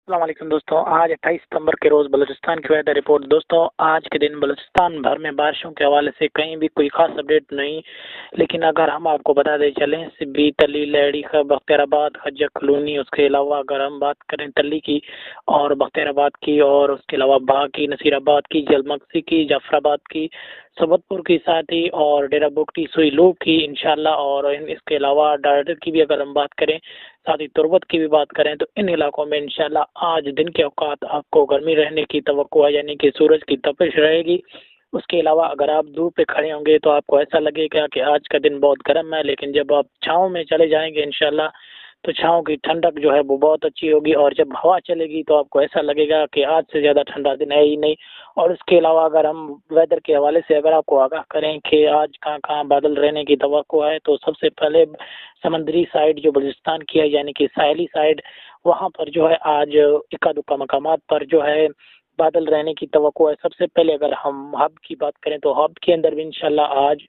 अस्सलाम वालेकुम दोस्तों। आज 28 सितंबर के रोज़ बलूचिस्तान की वेदर रिपोर्ट। दोस्तों आज के दिन बलूचिस्तान भर में बारिशों के हवाले से कहीं भी कोई ख़ास अपडेट नहीं, लेकिन अगर हम आपको बताते चलें सिब्बी, तली, लहड़ी, बख्तियाराबाद, खज्जर कॉलोनी, उसके अलावा अगर हम बात करें तली की और बख्तियाराबाद की और उसके अलावा बाह की, नसीराबाद की, जलमक्सी की, जाफराबाद की, सबतपुर की, साथ ही और डेरा बुगटी, सुईलू की इंशाल्लाह, और इसके अलावा डाडर की भी अगर हम बात करें, साथ ही तुर्बत की भी बात करें, तो इन इलाकों में इंशाल्लाह आज दिन के औकात आपको गर्मी रहने की तवक्को है, यानी कि सूरज की तपिश रहेगी। उसके अलावा अगर आप धूप पे खड़े होंगे तो आपको ऐसा लगेगा कि आज का दिन बहुत गर्म है, लेकिन जब आप छाँव में चले जाएँगे इंशाल्लाह तो छाँव की ठंडक जो है वो बहुत अच्छी होगी, और जब हवा चलेगी तो आपको ऐसा लगेगा कि आज से ज़्यादा ठंडा दिन है ही नहीं। और उसके अलावा अगर हम वेदर के हवाले से अगर आपको आगाह करें कि आज कहाँ-कहाँ बादल रहने की तवक्को है, तो सबसे पहले समंदरी साइड जो बलूचिस्तान की है, यानी कि साहिली साइड, वहाँ पर जो है आज इक्का-दुक्का मकामात पर जो है बादल रहने की तवक्को है। सबसे पहले अगर हम हब की बात करें तो हब के अंदर भी इंशाल्लाह आज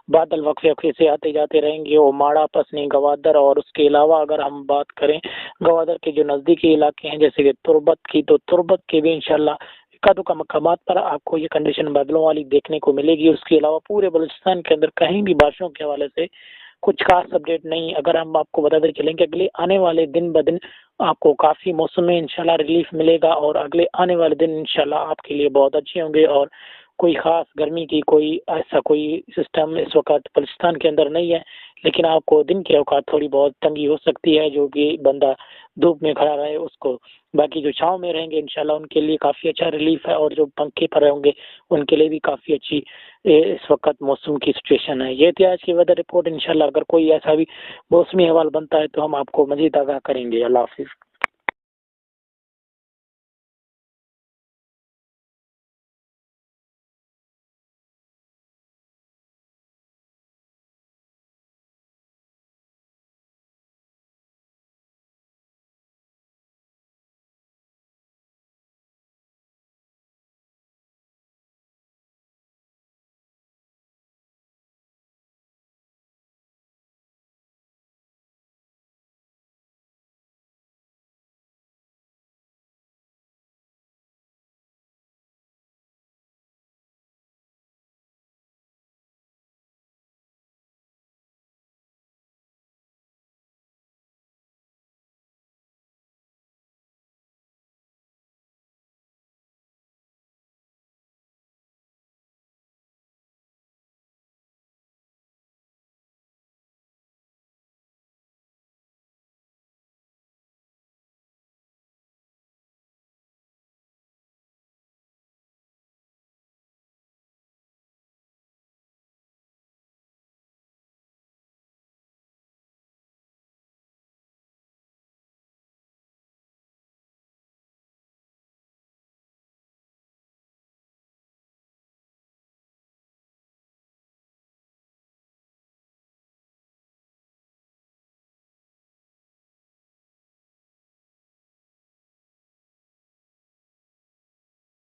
बादल वक्फे-वक्फे से आते-जाते रहेंगे, वो माड़ा, पसनी, गवादर, और उसके अलावा अगर हम बात करें गवादर के जो नज़दीकी इलाके हैं जैसे कि तुर्बत की, तो तुर्बत के भी इंशाल्लाह इक्का-दुक्का मकामात पर आपको ये कंडीशन बादलों वाली देखने को मिलेगी। उसके अलावा पूरे बलूचिस्तान के अंदर कहीं भी बारिशों के हवाले से कुछ खास अपडेट नहीं। अगर हम आपको बताते चलें कि अगले आने वाले दिन ब दिन आपको काफ़ी मौसम में इंशाल्लाह रिलीफ मिलेगा, और अगले आने वाले दिन इंशाल्लाह आपके लिए बहुत अच्छे होंगे, और कोई ख़ास गर्मी की कोई ऐसा कोई सिस्टम इस वक़्त बलूचिस्तान के अंदर नहीं है। लेकिन आपको दिन के औकात थोड़ी बहुत तंगी हो सकती है, जो कि बंदा धूप में खड़ा रहे उसको। बाकी जो छाँव में रहेंगे इंशाल्लाह उनके लिए काफ़ी अच्छा रिलीफ है, और जो पंखे पर होंगे उनके लिए भी काफ़ी अच्छी इस वक़्त मौसम की सिचुएशन है। ये थी आज की वेदर रिपोर्ट। इंशाल्लाह अगर कोई ऐसा भी मौसमी अहवाल बनता है तो हम आपको मज़ीद आगाह करेंगे। अल्लाह हाफ़िज़।